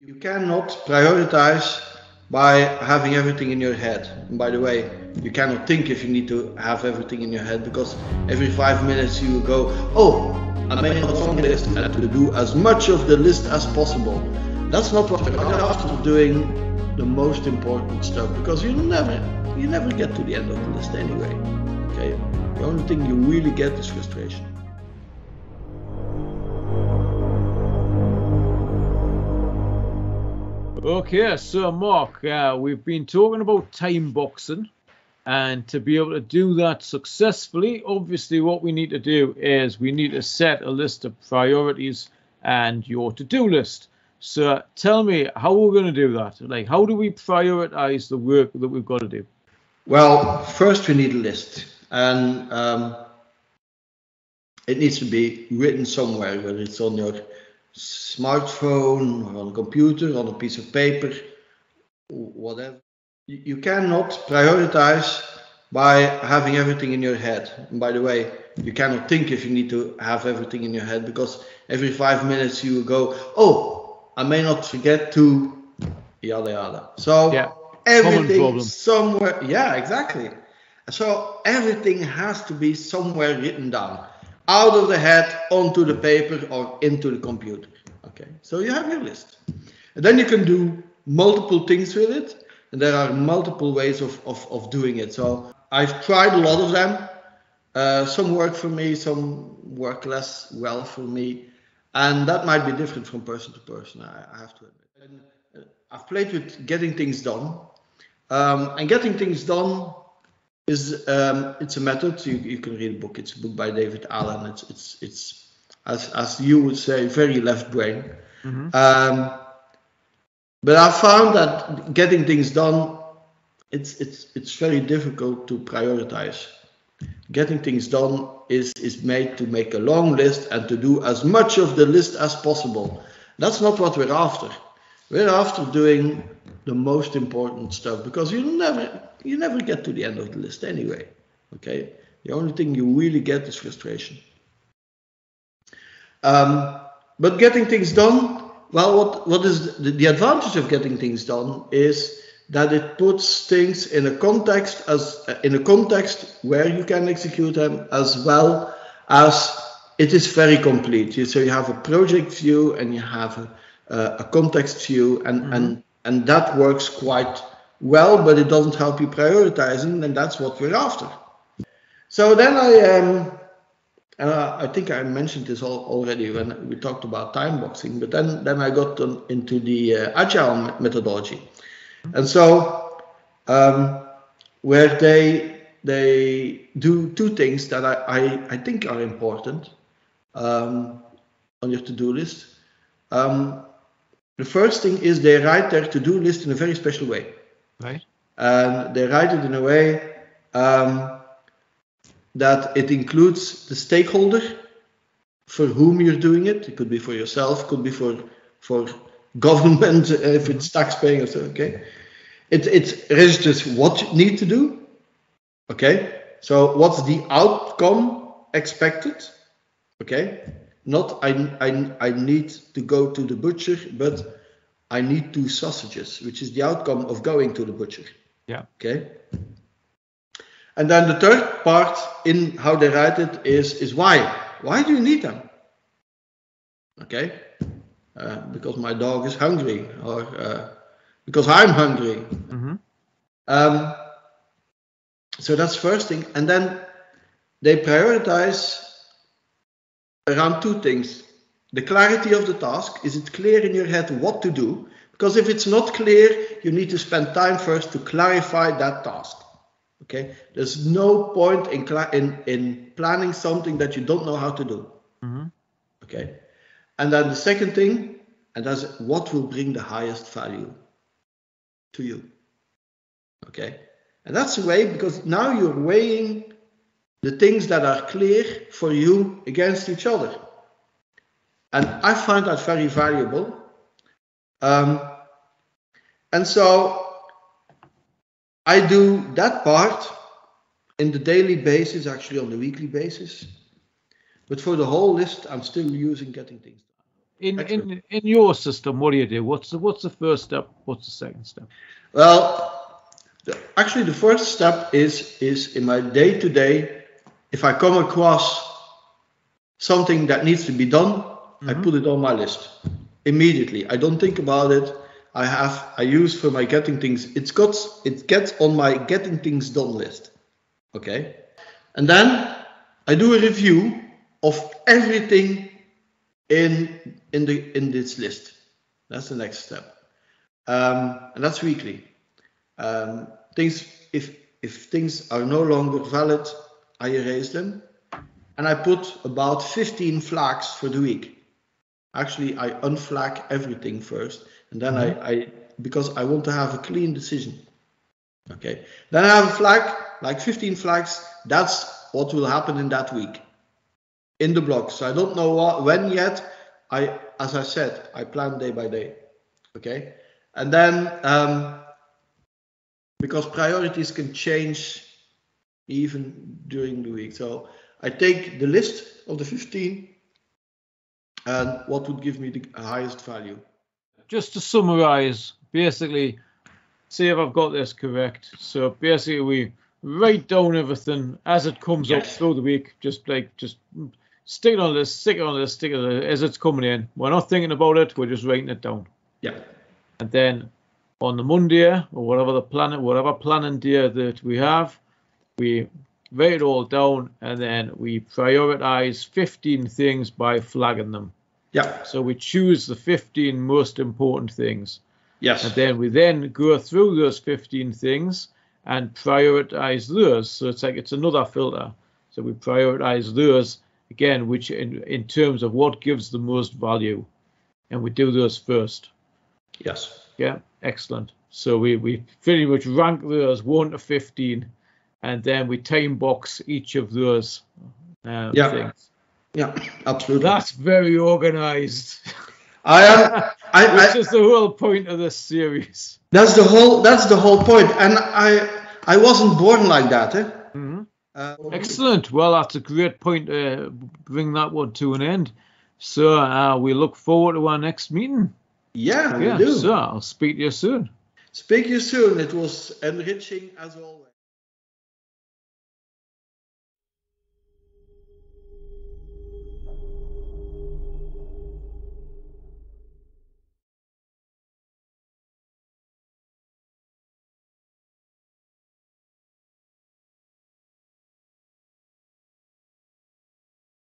You cannot prioritize by having everything in your head. And by the way, you cannot think if you need to have everything in your head, because every 5 minutes you go, oh, I made not on this, and to do as much of the list as possible. That's not what you're after doing the most important stuff, because you never get to the end of the list anyway. Okay, the only thing you really get is frustration. Okay, so Mark, we've been talking about time boxing, and to be able to do that successfully, obviously what we need to do is we need to set a list of priorities and your to-do list. So tell me how we're going to do that. Like, how do we prioritize the work that we've got to do? Well, first we need a list, and it needs to be written somewhere, whether it's on your smartphone or on a computer, on a piece of paper, whatever. You cannot prioritize by having everything in your head. And by the way, you cannot think if you need to have everything in your head, because every 5 minutes you go, oh, I may not forget to yada yada. So Yeah, everything somewhere, yeah, exactly. So everything has to be somewhere written down, out of the head, onto the paper, or into the computer. Okay, so you have your list. And then you can do multiple things with it, and there are multiple ways of doing it. So I've tried a lot of them. Some work for me, some work less well for me, and that might be different from person to person, I have to admit. And I've played with getting things done, and getting things done is it's a method. You can read a book. It's a book by David Allen. It's as you would say, very left brain. Mm-hmm. But I found that getting things done, it's very difficult to prioritize. Getting things done is made to make a long list and to do as much of the list as possible. That's not what we're after. We're after doing the most important stuff, because you never get to the end of the list anyway. Okay, the only thing you really get is frustration. But getting things done, well, what is the advantage of getting things done is that it puts things in a context where you can execute them, as well as it is very complete. So you have a project view and you have a context view, and that works quite well, but it doesn't help you prioritizing, and that's what we're after. So then I think I mentioned this already when we talked about time boxing, but then I got into the agile methodology. And so where they do two things that I think are important on your to-do list. The first thing is they write their to-do list in a very special way. Right. And they write it in a way that it includes the stakeholder for whom you're doing it. It could be for yourself, could be for government, if it's taxpaying or so. Okay, it registers what you need to do. Okay, so what's the outcome expected? Okay, not I need to go to the butcher, but I need 2 sausages, which is the outcome of going to the butcher. Yeah. Okay. And then the third part in how they write it is why. Why do you need them? Okay, because my dog is hungry, or because I'm hungry. Mm-hmm. So that's first thing, and then they prioritize around 2 things. The clarity of the task. Is it clear in your head what to do? Because if it's not clear, you need to spend time first to clarify that task. Okay, there's no point in planning something that you don't know how to do. Mm-hmm. Okay, and then the second thing, and that's what will bring the highest value to you. Okay, and that's the way, because now you're weighing the things that are clear for you against each other, and I find that very valuable. And so I do that part in the daily basis, actually on the weekly basis. But for the whole list, I'm still using getting things done. in your system, what do you do? What's the first step? What's the second step? Well, actually, the first step is in my day-to-day. If I come across something that needs to be done, I put it on my list immediately. I don't think about it. I use for my getting things. It gets on my getting things done list. Okay, and then I do a review of everything in this list. That's the next step, and that's weekly. Things if things are no longer valid, I erase them, and I put about 15 flags for the week. Actually, I unflag everything first, and then I because I want to have a clean decision. Okay, then I have a flag, like 15 flags. That's what will happen in that week in the blog. So I don't know when yet. As I said, I plan day by day. Okay, and then because priorities can change even during the week, so I take the list of the 15 and what would give me the highest value. Just to summarize, basically, see if I've got this correct. So basically, we write down everything as it comes up through the week. Just stick it on this, stick it on this, stick it on this, as it's coming in. We're not thinking about it. We're just writing it down. Yeah. And then on the Monday or whatever planning day that we have, we write it all down, and then we prioritize 15 things by flagging them. Yeah. So we choose the 15 most important things. Yes. And then we go through those 15 things and prioritize those. So it's another filter. So we prioritize those again, which in terms of what gives the most value, and we do those first. Yes. Yeah. Excellent. So we pretty much rank those 1 to 15, and then we time box each of those things. Yeah, absolutely. That's very organized. Which is the whole point of this series. That's the whole point. And I wasn't born like that. Excellent. Well, that's a great point to bring that one to an end. So we look forward to our next meeting. Yeah, we do. So I'll speak to you soon. Speak to you soon. It was enriching as always.